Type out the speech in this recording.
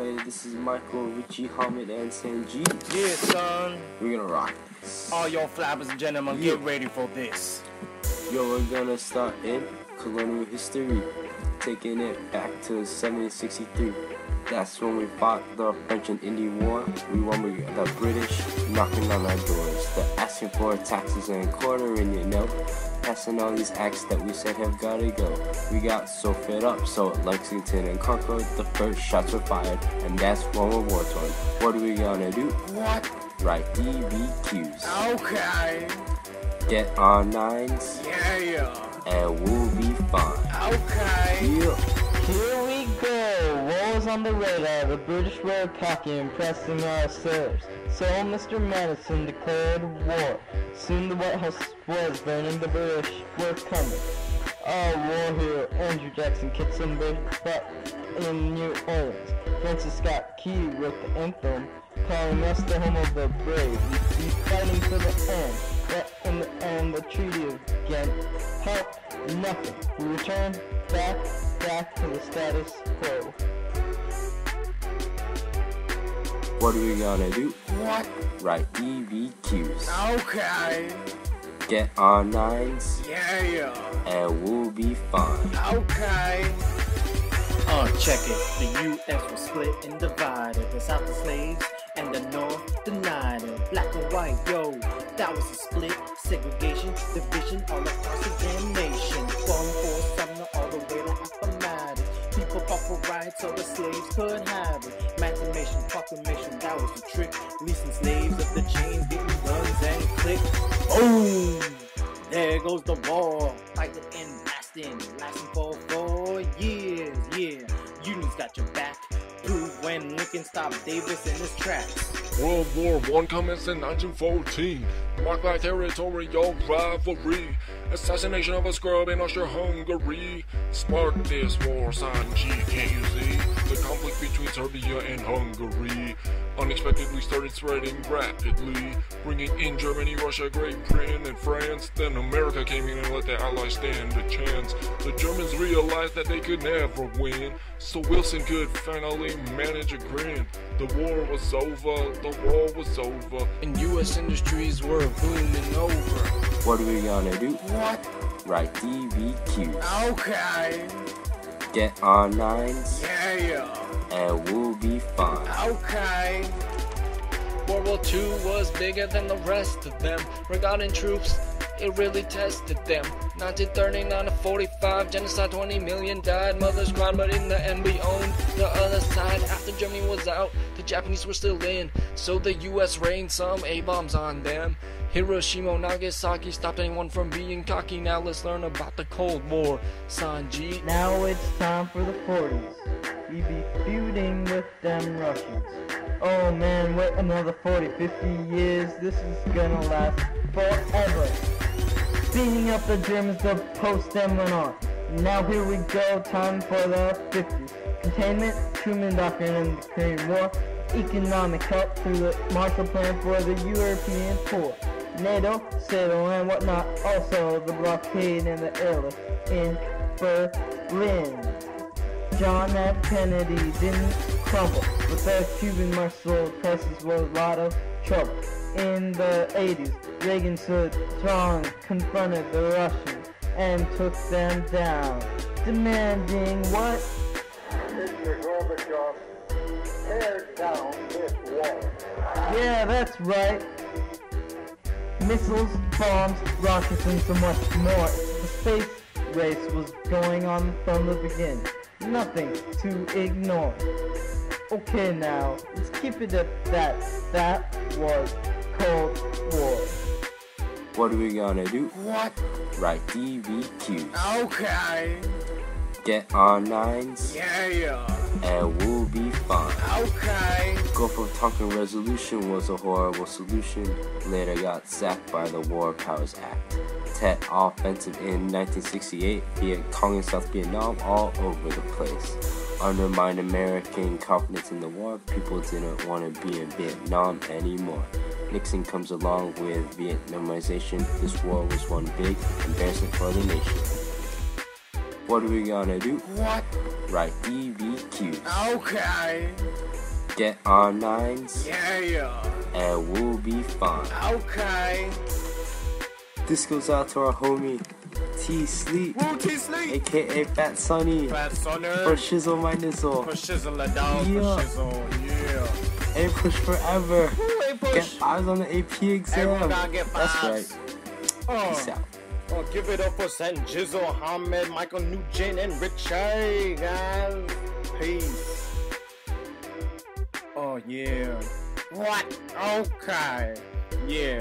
Hey, this is Michael, Richayy, Hamid, and Sangizzle. Yeah, son. We're gonna rock this. All y'all flappers and gentlemen, get ready for this. Yo, we're gonna start in colonial history, taking it back to 1763. That's when we fought the French and Indian War. We won with the British knocking on our doors. They're asking for taxes and quartering, passing all these acts that we said have gotta go. We got so fed up, so Lexington and Concord, the first shots were fired, and that's when we're war torn. What are we gonna do? What? Right, DBQs. Okay. Get on nines. Yeah. And we'll be fine. Okay. Yeah. Here we go, walls on the radar, the British were cocky and pressing our serfs. So Mr. Madison declared war. Soon the White House was burning, the British were coming. Our war hero, Andrew Jackson, kicked some British butt in New Orleans. Francis Scott Key wrote the anthem, calling us the home of the brave. We'd be fighting to the end, but in the end, the Treaty of Ghent helped nothing. We returned back to the status quo. What are we gonna do? What? Right, DBQs. Okay. Get on nines. Yeah. And we'll be fine. Okay. Check it. The U.S. was split and divided. The South the slaves and the North denied it. Black and white, yo, that was a split. Segregation, division, all across the damn nation. Falling for something all the way to Appomattox. People fought for rights so the slaves could have it. Emancipation, proclamation, that was the trick. Releasing slaves of the chains, getting guns and clicks. Boom! There goes the war. Fighting and lasting for 4 years. Yeah, Union's got your back. Prove when Lincoln stopped Davis in his tracks. World War I commenced in 1914, marked by territorial rivalry. Assassination of a scrub in Austria-Hungary sparked this war, Sangizzle, can't you see? The conflict between Serbia and Hungary unexpectedly started spreading rapidly, bringing in Germany, Russia, Great Britain, and France. Then America came in and let the Allies stand a chance. The Germans realized that they could never win, so Wilson could finally manage a grin. The war was over, and U.S. industries were booming over. What are we gonna do? What? Right, DBQs. Okay. Get on nines. Yeah. And we'll be fine. Okay. World War II was bigger than the rest of them. Regarding troops, it really tested them. 1939 to 45, genocide, 20 million died. Mothers cried, but in the end we owned the other side. After Germany was out, the Japanese were still in, so the US rained some A-bombs on them. Hiroshima, Nagasaki stopped anyone from being cocky. Now let's learn about the Cold War, Sanji. Now it's time for the 40s. We be feuding with them Russians. Oh man, wait another 40, 50 years, this is gonna last forever. Beating up the Germans, the post-dem went on. Now here we go, time for the 50s. Containment, Truman Doctrine and the Korean War. Economic help through the Marshall Plan for the European poor. NATO, SATO and whatnot. Also the blockade and the airlift in Berlin. John F. Kennedy didn't crumble, but the Cuban Missile Crisis was a lot of trouble. In the 80s, Reagan stood strong, confronted the Russians, and took them down, demanding what? Mr. Gorbachev, tear down this wall. Yeah, that's right. Missiles, bombs, rockets, and so much more. The space race was going on from the beginning. Nothing to ignore. Okay now, let's keep it at that. That was Cold War. What are we gonna do? What? Right, DBQs. Okay. Get on nines. Yeah. And we'll be fine. Okay. Gulf of Tonkin resolution was a horrible solution. Later got sacked by the War Powers Act. Tet offensive in 1968. Viet Cong and South Vietnam all over the place. Undermined American confidence in the war. People didn't want to be in Vietnam anymore. Nixon comes along with Vietnamization. This war was one big embarrassment for the nation. What are we gonna do? What? Right, DBQ. Okay. Get on nines, Yeah. and we'll be fine. Okay. This goes out to our homie T Sleete, Woo, Sleete. aka Fat Sonny, Fat Sonny. for shizzle my nizzle, For shizzle a dog. Yeah. For shizzle. Yeah. and push forever. Woo, hey, push. Get 5s on the AP exam. Everyone gotta get That's fives. right. Peace out. Oh, give it up for Sangizzle, Hamed, Michael Nugent, and Richayy, guys. Peace. Oh, yeah. What? Okay. Yeah.